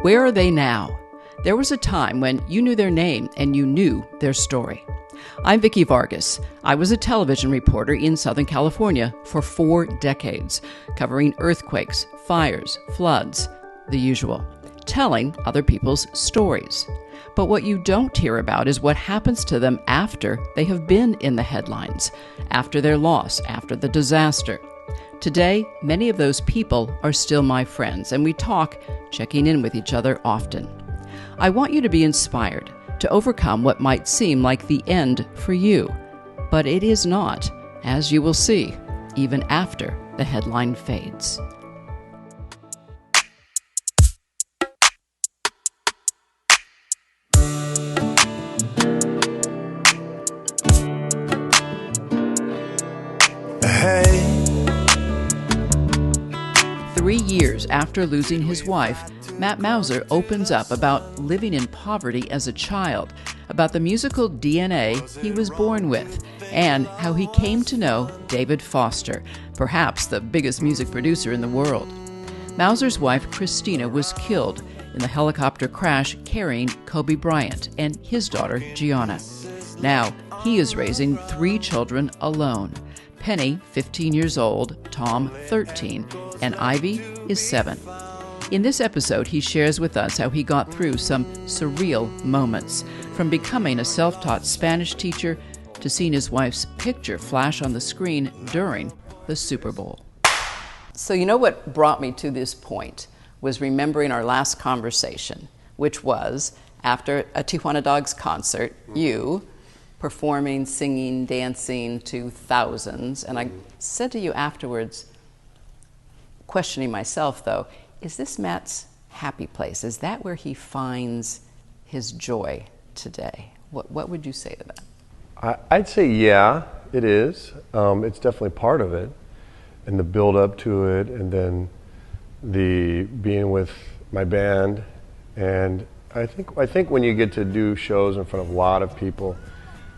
Where are they now? There was a time when you knew their name and you knew their story. I'm Vikki Vargas. I was a television reporter in Southern California for 4 decades, covering earthquakes, fires, floods, the usual, telling other people's stories. But what you don't hear about is what happens to them after they have been in the headlines, after their loss, after the disaster. Today, many of those people are still my friends, and we talk, checking in with each other often. I want you to be inspired to overcome what might seem like the end for you. But it is not, as you will see, even after the headline fades. Hey. 3 years after losing his wife, Matt Mauser opens up about living in poverty as a child, about the musical DNA he was born with, and how he came to know David Foster, perhaps the biggest music producer in the world. Mauser's wife, Christina, was killed in the helicopter crash carrying Kobe Bryant and his daughter, Gianna. Now, he is raising 3 children alone. Penny, 15 years old, Tom, 13, and Ivy is 7. In this episode, he shares with us how he got through some surreal moments, from becoming a self-taught Spanish teacher to seeing his wife's picture flash on the screen during the Super Bowl. So you know what brought me to this point was remembering our last conversation, which was after a Tijuana Dogs concert, you performing, singing, dancing to thousands. And I said to you afterwards, questioning myself though, is this Matt's happy place? Is that where he finds his joy today? What would you say to that? I'd say yeah, it is. It's definitely part of it. And the build up to it, and then the being with my band. And I think when you get to do shows in front of a lot of people,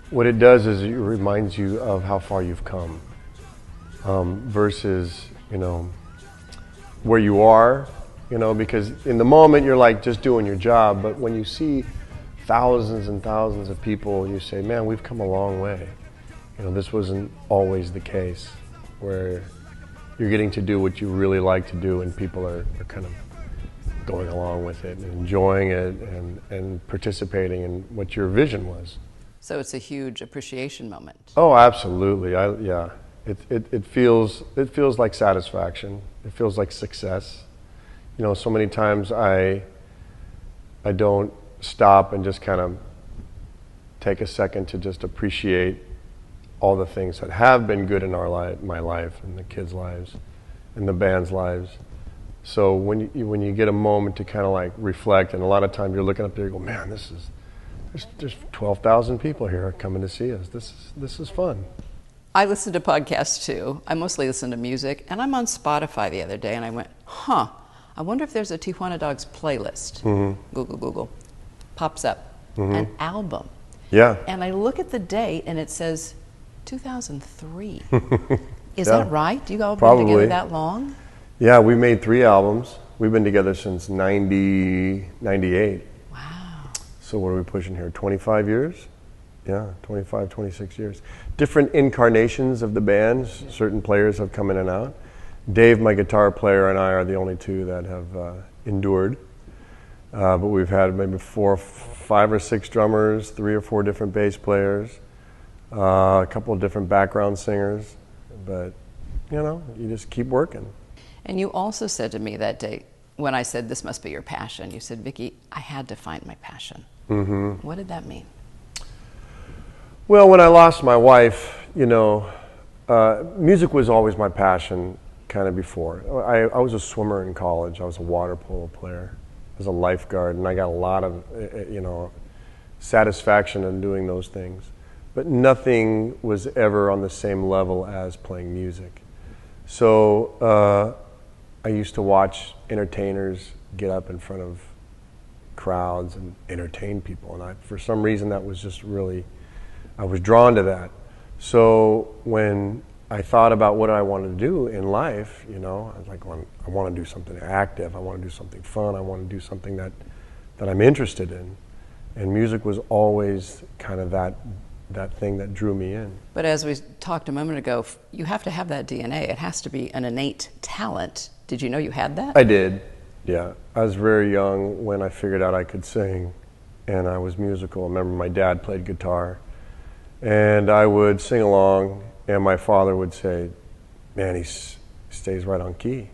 what it does is it reminds you of how far you've come, versus, where you are, because in the moment you're like just doing your job, but when you see thousands and thousands of people, you say, man, we've come a long way. This wasn't always the case, where you're getting to do what you really like to do and people are kind of going along with it and enjoying it and participating in what your vision was. So it's a huge appreciation moment. Oh, absolutely. Yeah. It feels like satisfaction. It feels like success. So many times I don't stop and just kind of take a second to just appreciate all the things that have been good in my life and the kids' lives and the band's lives. So when you get a moment to kind of like reflect, and a lot of times you're looking up there, you go, man, there's 12,000 people here coming to see us. This is fun. I listen to podcasts too. I mostly listen to music, and I'm on Spotify the other day, and I went, I wonder if there's a Tijuana Dogs playlist. Mm-hmm. Google. Pops up. Mm-hmm. An album. Yeah. And I look at the date, and it says 2003. Is that right? Do you all been together that long? Yeah, we made 3 albums. We've been together since 98. So what are we pushing here, 25 years? Yeah, 25, 26 years. Different incarnations of the band. Certain players have come in and out. Dave, my guitar player, and I are the only 2 that have endured. But we've had maybe 4, 5 or 6 drummers, 3 or 4 different bass players, a couple of different background singers. But, you just keep working. And you also said to me that day, when I said, this must be your passion, you said, Vikki, I had to find my passion. Mm-hmm. What did that mean? Well, when I lost my wife, music was always my passion kind of before. I was a swimmer in college. I was a water polo player. I was a lifeguard, and I got a lot of, satisfaction in doing those things. But nothing was ever on the same level as playing music. So I used to watch entertainers get up in front of crowds and entertain people, and for some reason that was just really, I was drawn to that. So when I thought about what I wanted to do in life, I was like, I want to do something active, I want to do something fun, I want to do something that I'm interested in. And music was always kind of that thing that drew me in. But as we talked a moment ago, you have to have that DNA. It has to be an innate talent. Did you know you had that? I did, yeah. I was very young when I figured out I could sing, and I was musical. I remember my dad played guitar, and I would sing along, and my father would say, man, he stays right on key,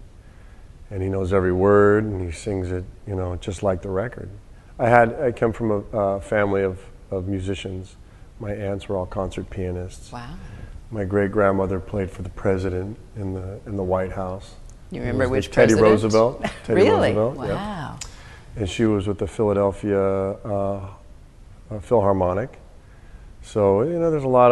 and he knows every word, and he sings it, just like the record. I come from a family of musicians. My aunts were all concert pianists. Wow. My great-grandmother played for the president in the White House. You remember which Teddy president? Roosevelt. Teddy Really? Roosevelt, wow. Yeah. And she was with the Philadelphia Philharmonic. So there's a lot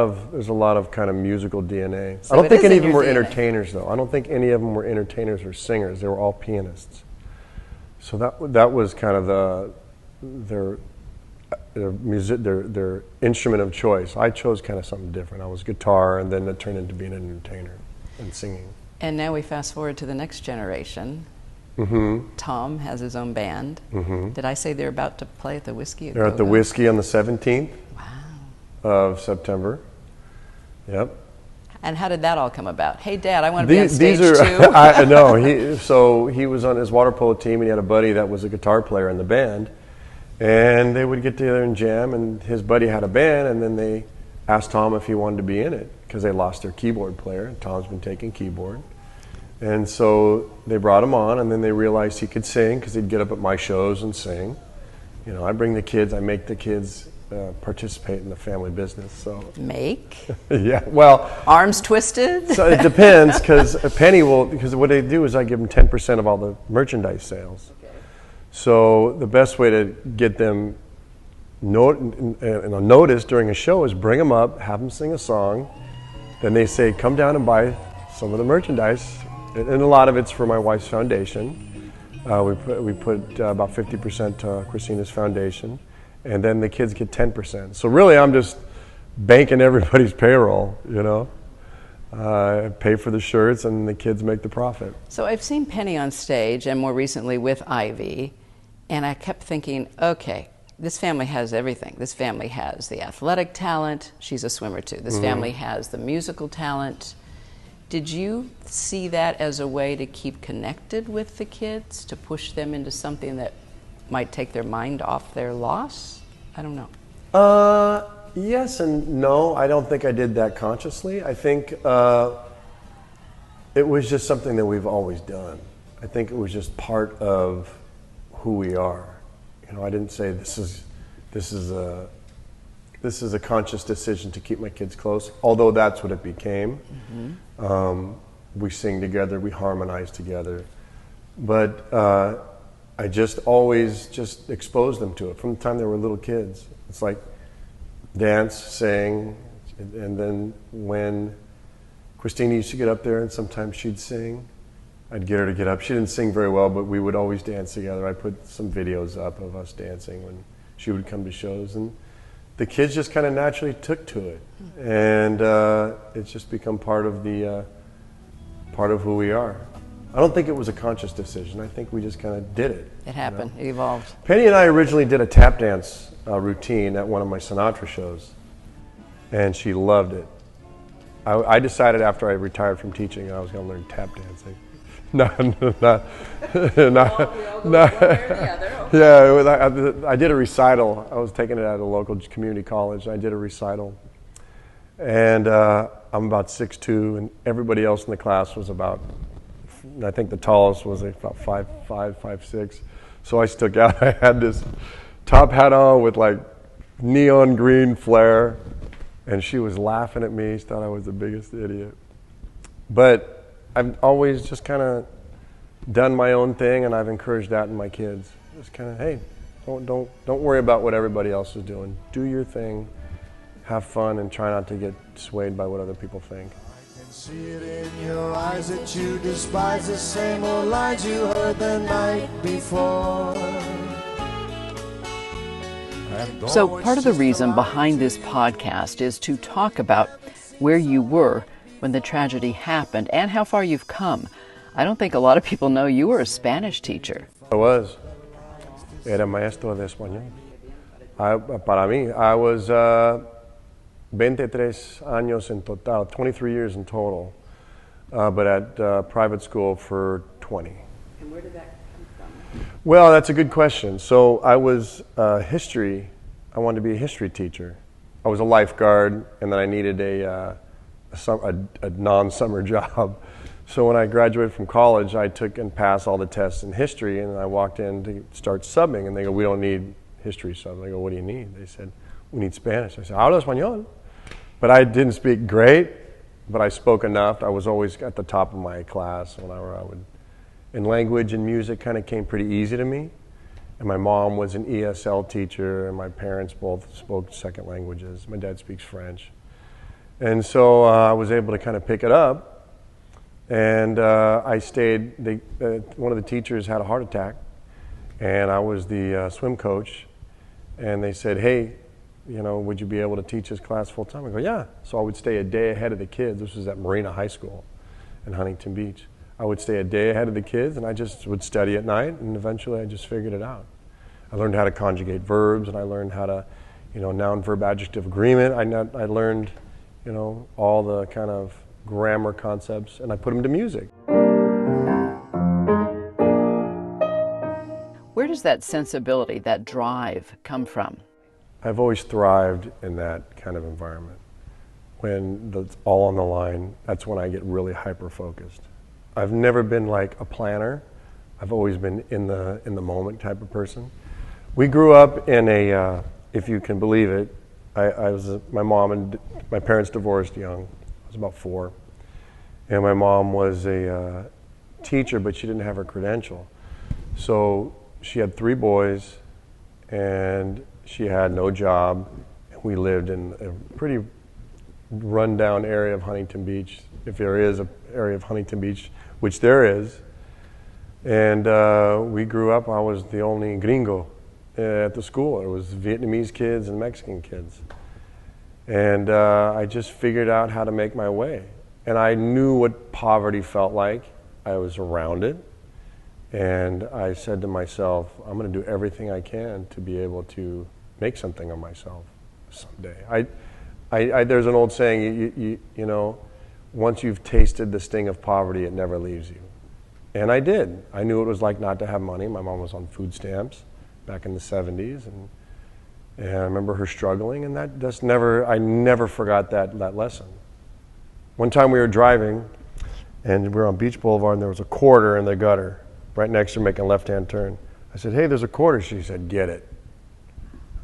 of kind of musical DNA. So I don't think any of them were DNA. entertainers, though. I don't think any of them were entertainers or singers. They were all pianists. So that was kind of their instrument of choice. I chose kind of something different. I was guitar, and then it turned into being an entertainer and singing. And now we fast forward to the next generation. Mm-hmm. Tom has his own band. Mm-hmm. Did I say they're about to play at the Whiskey? They're at the Whiskey on the 17th Wow. of September. Yep. And how did that all come about? Hey, Dad, I want to be on stage These are, too. I know. He was on his water polo team, and he had a buddy that was a guitar player in the band. And they would get together and jam, and his buddy had a band, and then they asked Tom if he wanted to be in it because they lost their keyboard player. Tom's been taking keyboard. And so they brought him on, and then they realized he could sing because he'd get up at my shows and sing. I bring the kids, I make the kids participate in the family business. So Make? yeah, well. Arms twisted? So it depends because because what they do is I give them 10% of all the merchandise sales. Okay. So the best way to get them noticed during a show is bring them up, have them sing a song, then they say, come down and buy some of the merchandise. And a lot of it's for my wife's foundation. We put about 50% to Christina's foundation, and then the kids get 10%. So really, I'm just banking everybody's payroll, pay for the shirts, and the kids make the profit. So I've seen Penny on stage, and more recently with Ivy, and I kept thinking, okay, this family has everything. This family has the athletic talent. She's a swimmer too. This family has the musical talent. Did you see that as a way to keep connected with the kids, to push them into something that might take their mind off their loss? I don't know. Yes and no. I don't think I did that consciously. I think it was just something that we've always done. I think it was just part of who we are. I didn't say this is a conscious decision to keep my kids close, although that's what it became. Mm-hmm. We sing together, we harmonize together. But I just always just exposed them to it from the time they were little kids. It's like dance, sing, and then when Christina used to get up there and sometimes she'd sing, I'd get her to get up. She didn't sing very well, but we would always dance together. I put some videos up of us dancing when she would come to shows, and the kids just kind of naturally took to it, and it's just become part of who we are. I don't think it was a conscious decision. I think we just kind of did it. It happened. It evolved. Penny and I originally did a tap dance routine at one of my Sinatra shows, and she loved it. I decided after I retired from teaching I was going to learn tap dancing. No. Yeah, I did a recital. I was taking it at a local community college. I did a recital, and I'm about 6'2", and everybody else in the class was about, I think the tallest was about 5'5", 5'6". So I stuck out. I had this top hat on with like neon green flare, and she was laughing at me. She thought I was the biggest idiot. But I've always just kind of done my own thing, and I've encouraged that in my kids. Just kind of, hey, don't worry about what everybody else is doing. Do your thing, have fun, and try not to get swayed by what other people think. I can see it in your eyes that you despise the same old lies you heard the night before. So part of the reason behind this podcast is to talk about where you were when the tragedy happened and how far you've come. I don't think a lot of people know you were a Spanish teacher. I was. Era maestro de español. Para mí, I was 23 años en total, 23 years in total, but at private school for 20. And where did that come from? Well, that's a good question. So I was history. I wanted to be a history teacher. I was a lifeguard, and then I needed a non-summer job. So when I graduated from college, I took and passed all the tests in history, and I walked in to start subbing, and they go, "We don't need history subs." I go, "What do you need?" They said, "We need Spanish." I said, "Hablo español." But I didn't speak great, but I spoke enough. I was always at the top of my class whenever I would. And language and music kind of came pretty easy to me. And my mom was an ESL teacher, and my parents both spoke second languages. My dad speaks French. And so I was able to kind of pick it up. And I stayed, one of the teachers had a heart attack, and I was the swim coach. And they said, "Hey, would you be able to teach this class full time?" I go, "Yeah." So I would stay a day ahead of the kids. This was at Marina High School in Huntington Beach. I would stay a day ahead of the kids, and I just would study at night, and eventually I just figured it out. I learned how to conjugate verbs, and I learned how to, noun, verb, adjective agreement. I learned, all the kind of grammar concepts, and I put them to music. Where does that sensibility, that drive, come from? I've always thrived in that kind of environment. When it's all on the line, that's when I get really hyper-focused. I've never been like a planner. I've always been in the moment type of person. We grew up in a, if you can believe it, my mom and my parents divorced young. I was about 4. And my mom was a teacher, but she didn't have her credential. So she had 3 boys, and she had no job. We lived in a pretty rundown area of Huntington Beach, if there is an area of Huntington Beach, which there is. And we grew up, I was the only gringo at the school. It was Vietnamese kids and Mexican kids. And I just figured out how to make my way. And I knew what poverty felt like. I was around it. And I said to myself, I'm going to do everything I can to be able to make something of myself someday. There's an old saying, once you've tasted the sting of poverty, it never leaves you. And I did. I knew what it was like not to have money. My mom was on food stamps back in the 70s. And I remember her struggling, and I never forgot that lesson. One time we were driving, and we were on Beach Boulevard, and there was a quarter in the gutter right next to her making a left-hand turn. I said, "Hey, there's a quarter." She said, "Get it."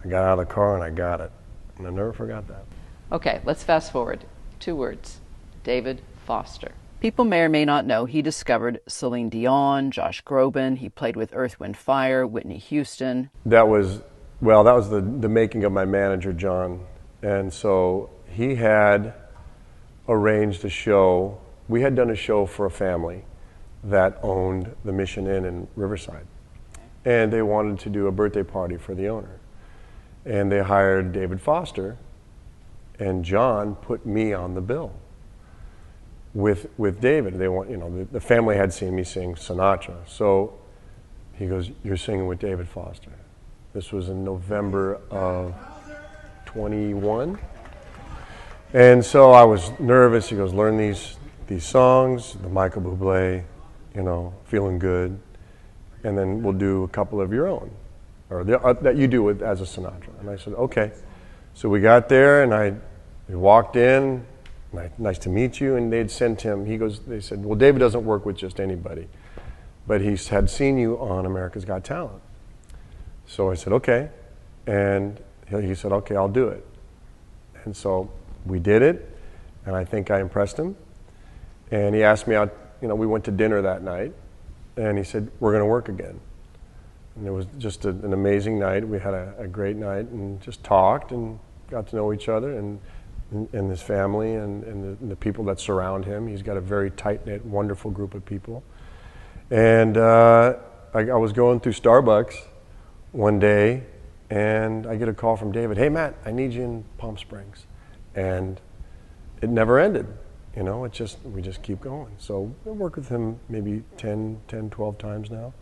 I got out of the car, and I got it. And I never forgot that. Okay, let's fast forward. 2 words. David Foster. People may or may not know he discovered Celine Dion, Josh Groban. He played with Earth, Wind, Fire, Whitney Houston. That was the making of my manager, John. And so he had arranged a show. We had done a show for a family that owned the Mission Inn in Riverside. And they wanted to do a birthday party for the owner. And they hired David Foster, and John put me on the bill with David. They want, the family had seen me sing Sinatra. So he goes, "You're singing with David Foster." This was in November of 21. And so I was nervous. He goes, "Learn these songs, the Michael Bublé, Feeling Good, and then we'll do a couple of your own, or that you do as a Sinatra." And I said, "Okay." So we got there, and we walked in, "Nice to meet you," and they'd sent him. They said, "Well, David doesn't work with just anybody, but he had seen you on America's Got Talent." So I said, "Okay," and he said, "Okay, I'll do it." And so we did it, and I think I impressed him. And he asked me out, we went to dinner that night, and he said, "We're going to work again." And it was just an amazing night. We had a great night and just talked and got to know each other and his family and the people that surround him. He's got a very tight-knit, wonderful group of people. And I was going through Starbucks one day, and I get a call from David. "Hey, Matt, I need you in Palm Springs." And it never ended. You know, we just keep going. So I work with him maybe 10, 12 times now.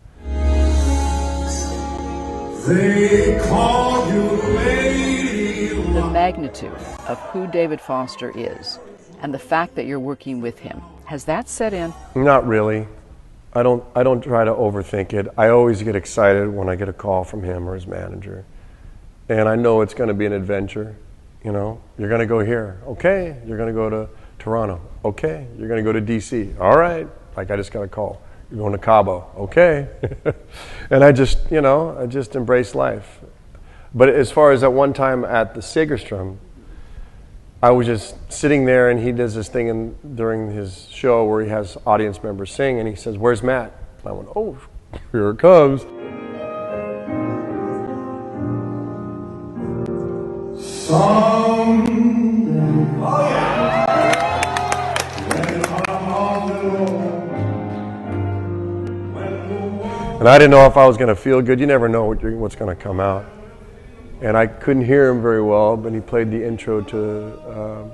They call you Lady. The magnitude of who David Foster is and the fact that you're working with him, has that set in? Not really. I don't try to overthink it. I always get excited when I get a call from him or his manager. And I know it's going to be an adventure. You know, you're going to go here. Okay. You're going to go to Toronto. Okay. You're going to go to DC. All right. Like I just got a call. You're going to Cabo. Okay. And I just embrace life. But as far as at one time at the Segerstrom, I was just sitting there, and he does this thing during his show where he has audience members sing, and he says, "Where's Matt?" And I went, "Oh, here it comes." And I didn't know if I was going to feel good. You never know what's going to come out. And I couldn't hear him very well, but he played the intro to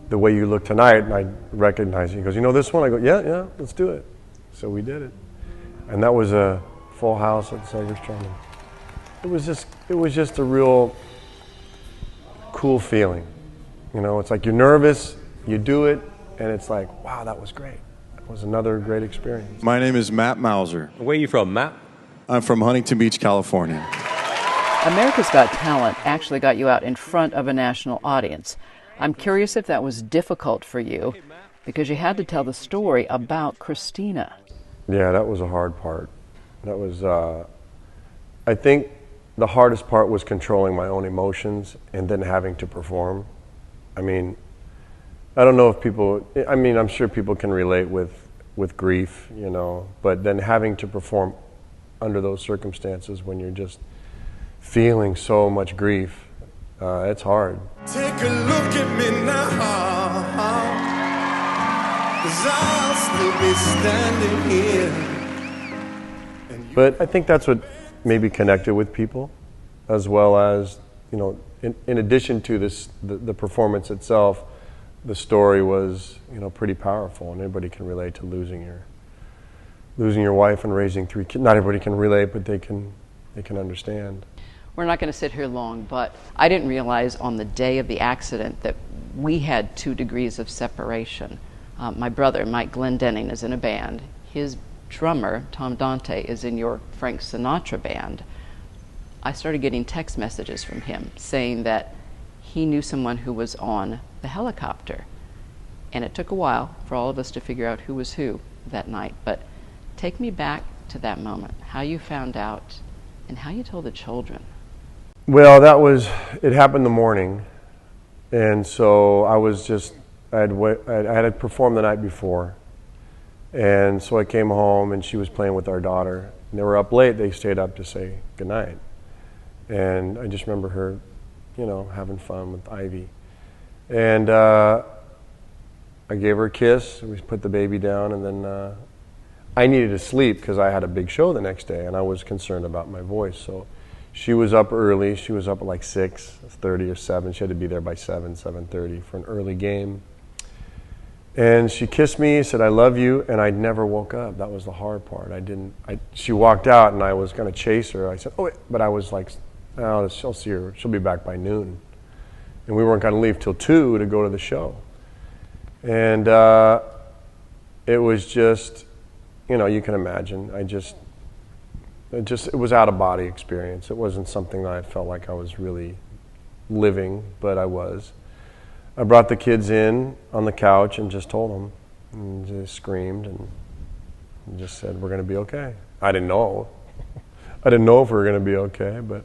The Way You Look Tonight, and I recognized it. He goes, "You know this one?" I go, yeah, let's do it. So we did it. And that was a full house at the Segerstrom. It was just a real cool feeling. You know, it's like you're nervous, you do it, and it's like, wow, that was great. It was another great experience. My name is Matt Mauser. Where are you from, Matt? I'm from Huntington Beach, California. America's Got Talent actually got you out in front of a national audience. I'm curious if that was difficult for you, because you had to tell the story about Christina. Yeah, that was a hard part. That was, I think the hardest part was controlling my own emotions and then having to perform. I mean, I don't know if I'm sure people can relate with grief, you know, but then having to perform under those circumstances when you're just feeling so much grief, it's hard. Take a look at me now, 'cause I'll still be standing here. But I think that's what maybe connected with people, as well as, you know, in addition to this, the performance itself, the story was, you know, pretty powerful, and everybody can relate to losing your wife and raising 3 kids. Not everybody can relate, but they can understand. We're not going to sit here long, but I didn't realize on the day of the accident that we had 2 degrees of separation. My brother, Mike Glendenning, is in a band. His drummer, Tom Dante, is in your Frank Sinatra band. I started getting text messages from him saying that he knew someone who was on the helicopter. And it took a while for all of us to figure out who was who that night. But take me back to that moment, how you found out and how you told the children. Well, it happened the morning, and so I had performed the night before, and so I came home, and she was playing with our daughter, and they were up late. They stayed up to say goodnight, and I just remember her, you know, having fun with Ivy, and I gave her a kiss, we put the baby down, and then I needed to sleep because I had a big show the next day, and I was concerned about my voice, so she was up early. She was up at like 6:30 or 7. She had to be there by 7:30 for an early game. And she kissed me, said, "I love you," and I never woke up. That was the hard part. She walked out, and I was going to chase her. I said, "Oh," but I was like, "Oh, she'll see her. She'll be back by noon." And we weren't going to leave till 2 to go to the show. And it was just, you know, you can imagine. It was out of body experience. It wasn't something that I felt like I was really living, but I was. I brought the kids in on the couch and just told them, and they screamed and just said, "We're going to be okay." I didn't know. I didn't know if we were going to be okay, but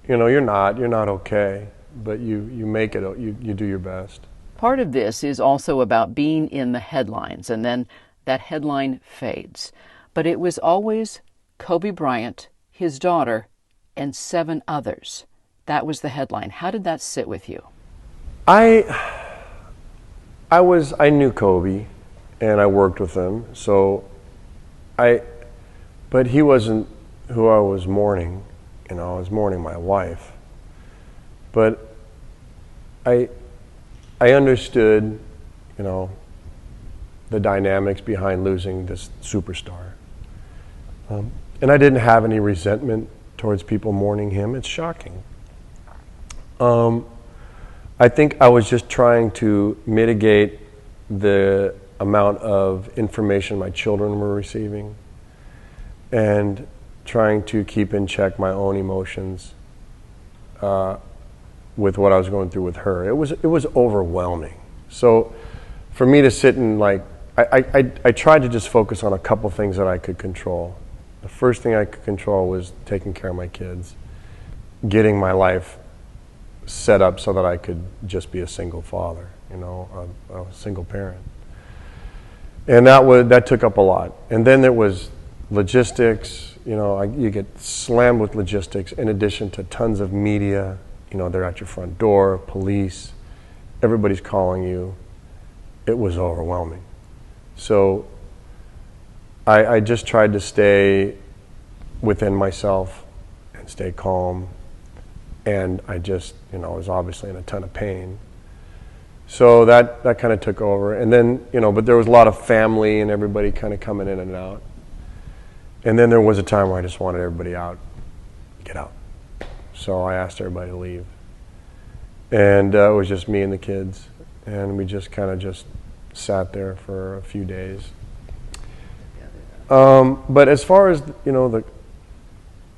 you know, you're not okay, but you make it, you do your best. Part of this is also about being in the headlines, and then that headline fades. But it was always Kobe Bryant, his daughter, and 7 others. That was the headline. How did that sit with you? I knew Kobe, and I worked with him, but he wasn't who I was mourning. You know, I was mourning my wife. But I understood you know, the dynamics behind losing this superstar. And I didn't have any resentment towards people mourning him. It's shocking. I think I was just trying to mitigate the amount of information my children were receiving and trying to keep in check my own emotions with what I was going through with her. It was overwhelming. So for me to sit and I tried to just focus on a couple things that I could control. The first thing I could control was taking care of my kids, getting my life set up so that I could just be a single father, you know, a single parent. And that took up a lot. And then there was logistics, you know, you get slammed with logistics in addition to tons of media, you know, they're at your front door, police, everybody's calling you. It was overwhelming. So I just tried to stay within myself and stay calm. And I just, you know, was obviously in a ton of pain. So that kind of took over. And then, you know, but there was a lot of family and everybody kind of coming in and out. And then there was a time where I just wanted everybody out, get out. So I asked everybody to leave. And it was just me and the kids. And we just kind of just sat there for a few days. But as far as, you know,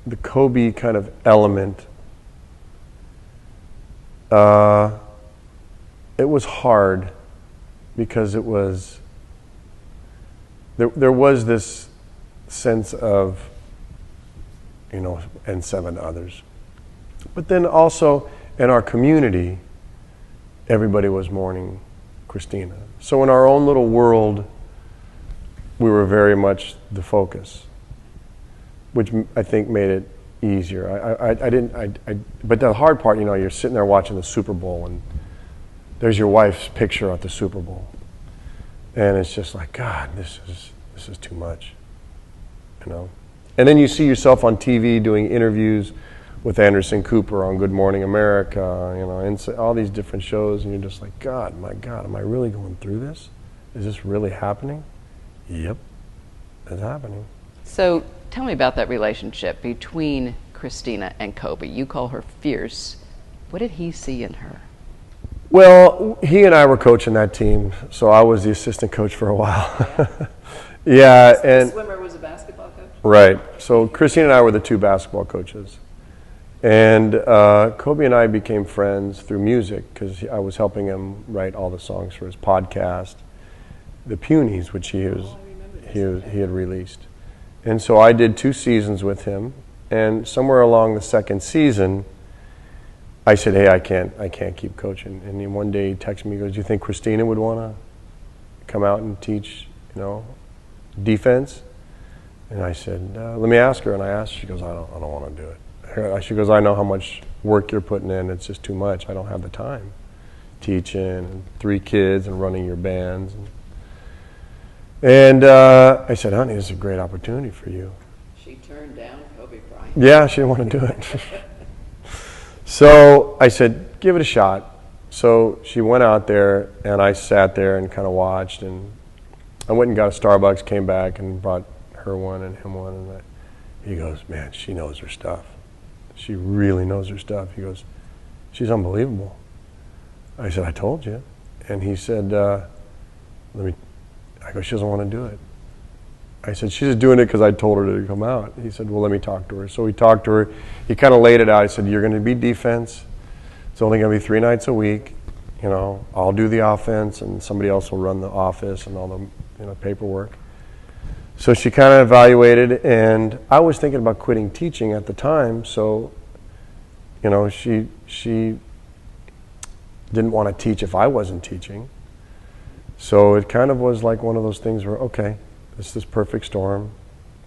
the Kobe kind of element, it was hard because it was, there was this sense of, you know, and 7 others. But then also in our community, everybody was mourning Christina. So in our own little world, we were very much the focus, which I think made it easier. But the hard part, you know, you're sitting there watching the Super Bowl and there's your wife's picture at the Super Bowl. And it's just like, God, this is too much, you know? And then you see yourself on TV doing interviews with Anderson Cooper on Good Morning America, you know, and all these different shows, and you're just like, God, my God, am I really going through this? Is this really happening? Yep, it's happening. So tell me about that relationship between Christina and Kobe. You call her fierce. What did he see in her? Well, he and I were coaching that team, so I was the assistant coach for a while. Yeah, So and the swimmer was a basketball coach? right. So Christina and I were the 2 basketball coaches. And Kobe and I became friends through music because I was helping him write all the songs for his podcast, The Punies, which he had released. And so I did 2 seasons with him, and somewhere along the 2nd season, I said, hey, I can't keep coaching. And then one day he texted me, he goes, do you think Christina would want to come out and teach, you know, defense? And I said, let me ask her. And I asked her, she goes, I don't want to do it. She goes, I know how much work you're putting in. It's just too much. I don't have the time. Teaching, and 3 kids, and running your bands. And I said, honey, this is a great opportunity for you. She turned down Kobe Bryant. Yeah, she didn't want to do it. So I said, give it a shot. So she went out there, and I sat there and kind of watched. And I went and got a Starbucks, came back, and brought her one and him one. And he goes, man, she knows her stuff. She really knows her stuff. He goes, she's unbelievable. I said, I told you. And he said, I go, she doesn't want to do it. I said, she's just doing it because I told her to come out. He said, well, let me talk to her. So we talked to her. He kind of laid it out. He said, you're going to be defense. It's only going to be 3 nights a week. You know, I'll do the offense, and somebody else will run the office and all the, you know, paperwork. So she kind of evaluated, and I was thinking about quitting teaching at the time. So, you know, she didn't want to teach if I wasn't teaching. So it kind of was like one of those things where, okay, this is this perfect storm.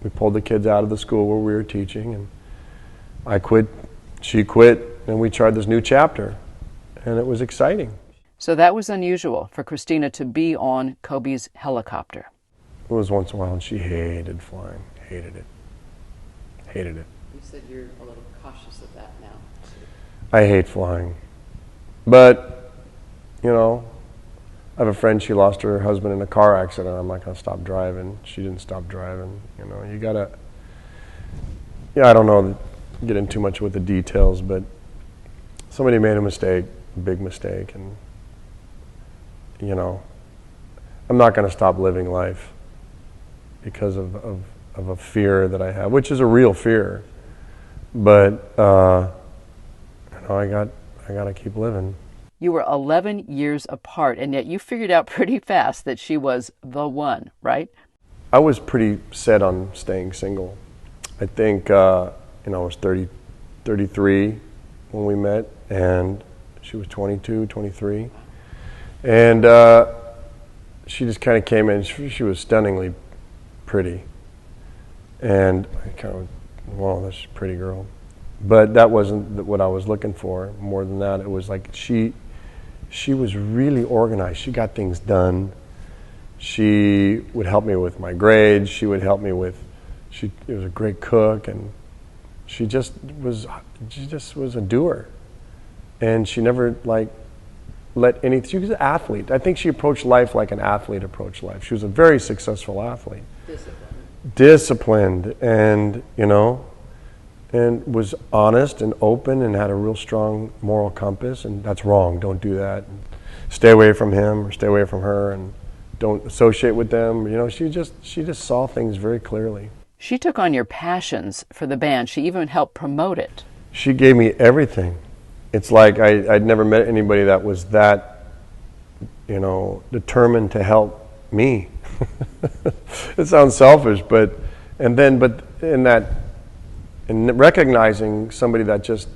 We pulled the kids out of the school where we were teaching, and I quit, she quit, and we tried this new chapter, and it was exciting. So that was unusual for Christina to be on Kobe's helicopter. It was once in a while, and she hated flying, hated it. You said you're a little cautious of that now. I hate flying. But, you know, I have a friend, she lost her husband in a car accident. I'm not going to stop driving. She didn't stop driving. You know, you got to, I don't know, get into too much with the details, but somebody made a mistake, a big mistake, and, I'm not going to stop living life because of a fear that I have, which is a real fear. But, I got to keep living. You were 11 years apart, and yet you figured out pretty fast that she was the one, right? I was pretty set on staying single. I think, I was 33 when we met, and she was 22, 23. And she just kind of came in. She was stunningly pretty. And I kind of, wow, that's a pretty girl. But that wasn't what I was looking for. More than that, it was like she was really organized. She got things done. She would help me with my grades. She would help me with, she was a great cook, and she just was a doer. And she never let anything, she was an athlete. I think she approached life like an athlete approached life. She was a very successful athlete. Disciplined, and, and was honest and open and had a real strong moral compass, and that's wrong. Don't do that. And stay away from him or stay away from her, and don't associate with them. She just saw things very clearly. She took on your passions for the band. She even helped promote it. She gave me everything. It's like I'd never met anybody that was that, determined to help me. It sounds selfish, but in recognizing somebody that just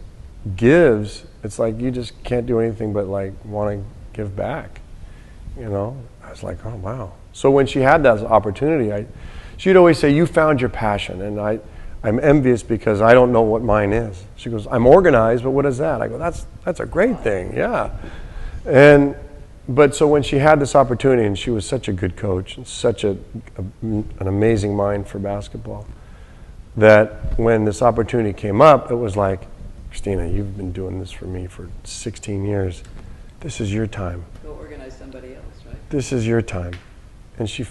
gives, it's like you just can't do anything but want to give back. I was like, oh wow. So when she had that opportunity, she'd always say, "You found your passion," and I'm envious because I don't know what mine is. She goes, "I'm organized, but what is that?" I go, "That's a great thing, yeah." But so when she had this opportunity, and she was such a good coach and such an amazing mind for basketball, that when this opportunity came up, it was like, "Christina, you've been doing this for me for 16 years. This is your time. Go organize somebody else, right? This is your time." And she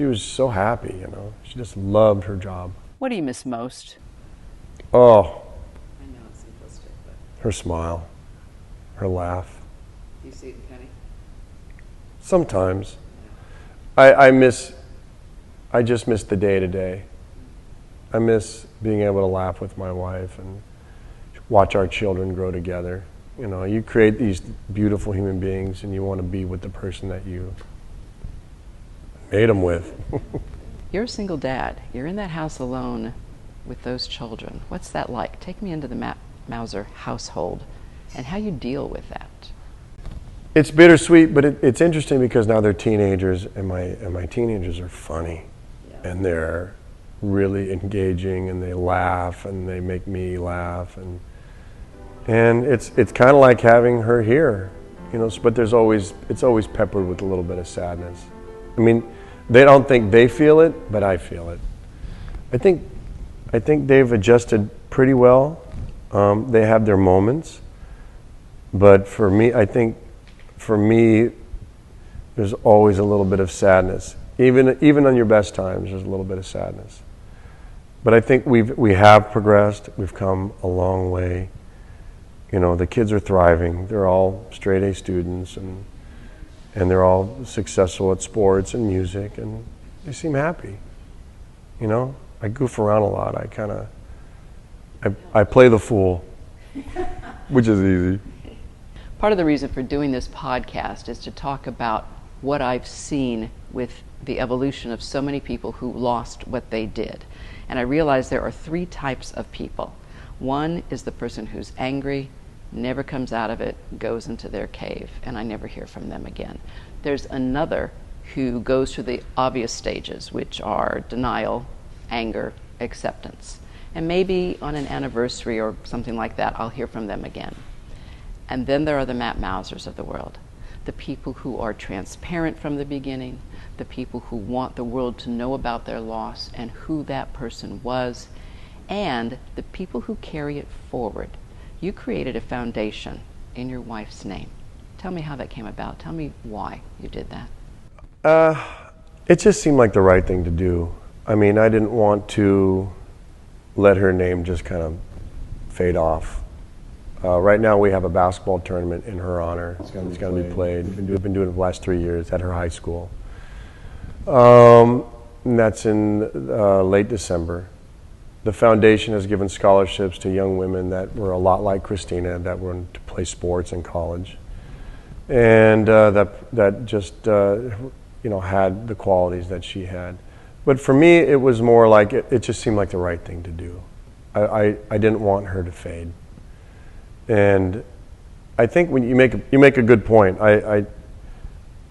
was so happy, She just loved her job. What do you miss most? Oh. I know it's simplistic, but her smile, her laugh. do you see it in Penny? Sometimes. I just miss the day-to-day. I miss being able to laugh with my wife and watch our children grow together. You create these beautiful human beings, and you want to be with the person that you made them with. You're a single dad. You're in that house alone with those children. What's that like? Take me into the Matt Mauser household and how you deal with that. It's bittersweet, but it's interesting because now they're teenagers, and my teenagers are funny, and they're really engaging, and they laugh, and they make me laugh, and it's kind of like having her here, But it's always peppered with a little bit of sadness. I mean, they don't think they feel it, but I feel it. I think they've adjusted pretty well. They have their moments, but for me, there's always a little bit of sadness. Even on your best times, there's a little bit of sadness. But I think we have progressed. We've come a long way. The kids are thriving. They're all straight A students, and they're all successful at sports and music, and they seem happy. I goof around a lot. I play the fool, which is easy. Part of the reason for doing this podcast is to talk about what I've seen with the evolution of so many people who lost what they did. And I realize there are three types of people. One is the person who's angry, never comes out of it, goes into their cave, and I never hear from them again. There's another who goes through the obvious stages, which are denial, anger, acceptance. And maybe on an anniversary or something like that, I'll hear from them again. And then there are the Matt Mausers of the world, the people who are transparent from the beginning, the people who want the world to know about their loss and who that person was, and the people who carry it forward. You created a foundation in your wife's name Tell me how that came about. Tell me why you did that. It just seemed like the right thing to do. I mean, I didn't want to let her name just kind of fade off. Right now we have a basketball tournament in her honor. It's going to be played. We've been doing it the last 3 years at her high school. And that's in late December. The foundation has given scholarships to young women that were a lot like Christina, that were to play sports in college, and that just had the qualities that she had. But for me, it was more like it just seemed like the right thing to do. I didn't want her to fade, and I think when you make a good point. I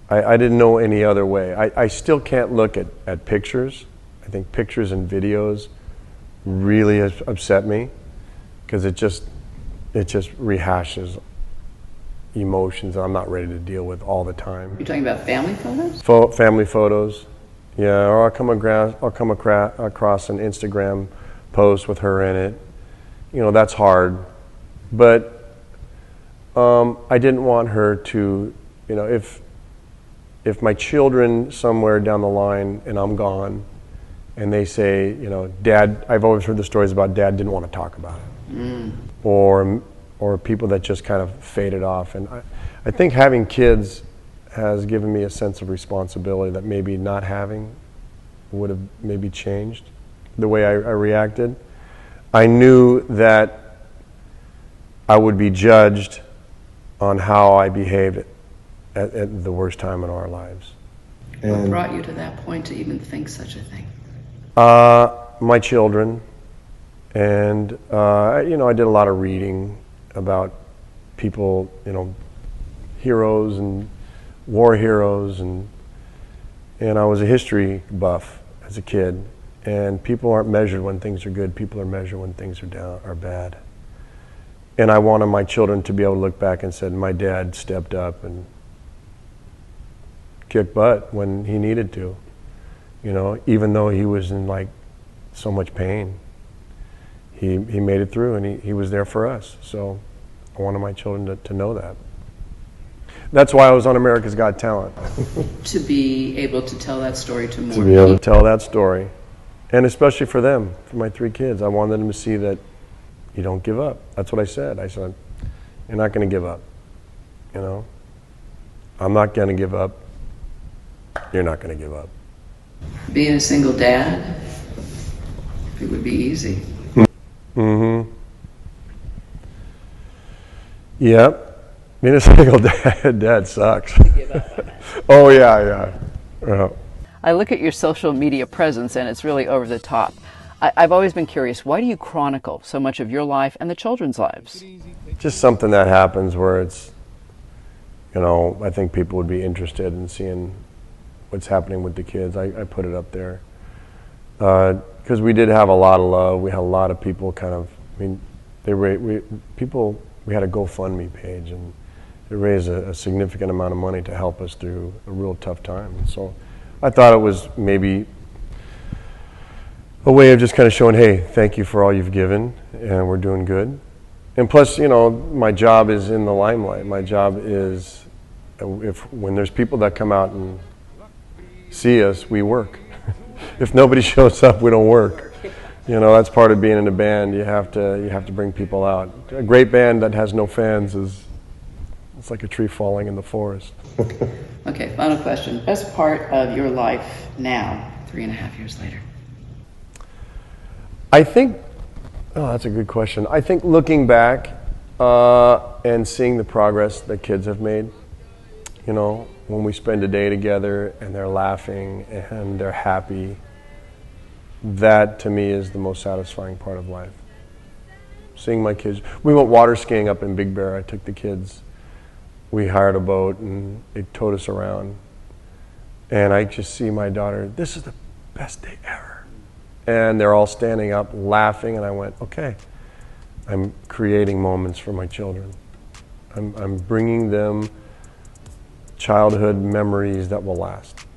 didn't know any other way. I still can't look at pictures. I think pictures and videos really has upset me because it just rehashes emotions that I'm not ready to deal with all the time. You're talking about family photos? Family photos, yeah. Or I'll come across an Instagram post with her in it. That's hard, but I didn't want her to, if my children somewhere down the line and I'm gone, and they say, Dad, I've always heard the stories about Dad didn't want to talk about it. Or people that just kind of faded off. And I think having kids has given me a sense of responsibility that maybe not having would have maybe changed the way I reacted. I knew that I would be judged on how I behaved at the worst time in our lives. What brought you to that point to even think such a thing? My children, and I did a lot of reading about people, heroes and war heroes, and I was a history buff as a kid. And people aren't measured when things are good; people are measured when things are bad. And I wanted my children to be able to look back and said, "My dad stepped up and kicked butt when he needed to." Even though he was in so much pain, he made it through, and he was there for us. So I wanted my children to know that. That's why I was on America's Got Talent. To be able to tell that story to more people. To be able to tell that story. And especially for them, for my 3 kids. I wanted them to see that you don't give up. That's what I said. I said, you're not going to give up. I'm not going to give up. You're not going to give up. Being a single dad, it would be easy. Mm-hmm. Yep. Being a single dad sucks. Oh, yeah. I look at your social media presence, and it's really over the top. I've always been curious, why do you chronicle so much of your life and the children's lives? Just something that happens where it's, I think people would be interested in seeing what's happening with the kids. I put it up there because we did have a lot of love. We had a lot of people we had a GoFundMe page, and it raised a significant amount of money to help us through a real tough time. And so I thought it was maybe a way of just kind of showing, hey, thank you for all you've given, and we're doing good. And plus, my job is in the limelight. My job is, when there's people that come out and see us, we work. If nobody shows up, we don't work. That's part of being in a band. You have to bring people out. A great band that has no fans it's like a tree falling in the forest. Okay, final question. Best part of your life now, 3.5 years later? I think, that's a good question. I think looking back and seeing the progress that kids have made, when we spend a day together and they're laughing and they're happy, that to me is the most satisfying part of life. Seeing my kids. We went water skiing up in Big Bear. I took the kids. We hired a boat and they towed us around. And I just see my daughter, this is the best day ever. And they're all standing up laughing, and I went, okay, I'm creating moments for my children. I'm bringing them childhood memories that will last.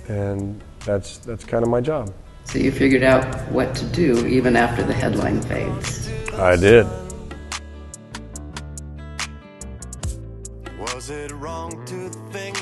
And that's kind of my job. So you figured out what to do even after the headline fades. I did. Is it wrong to think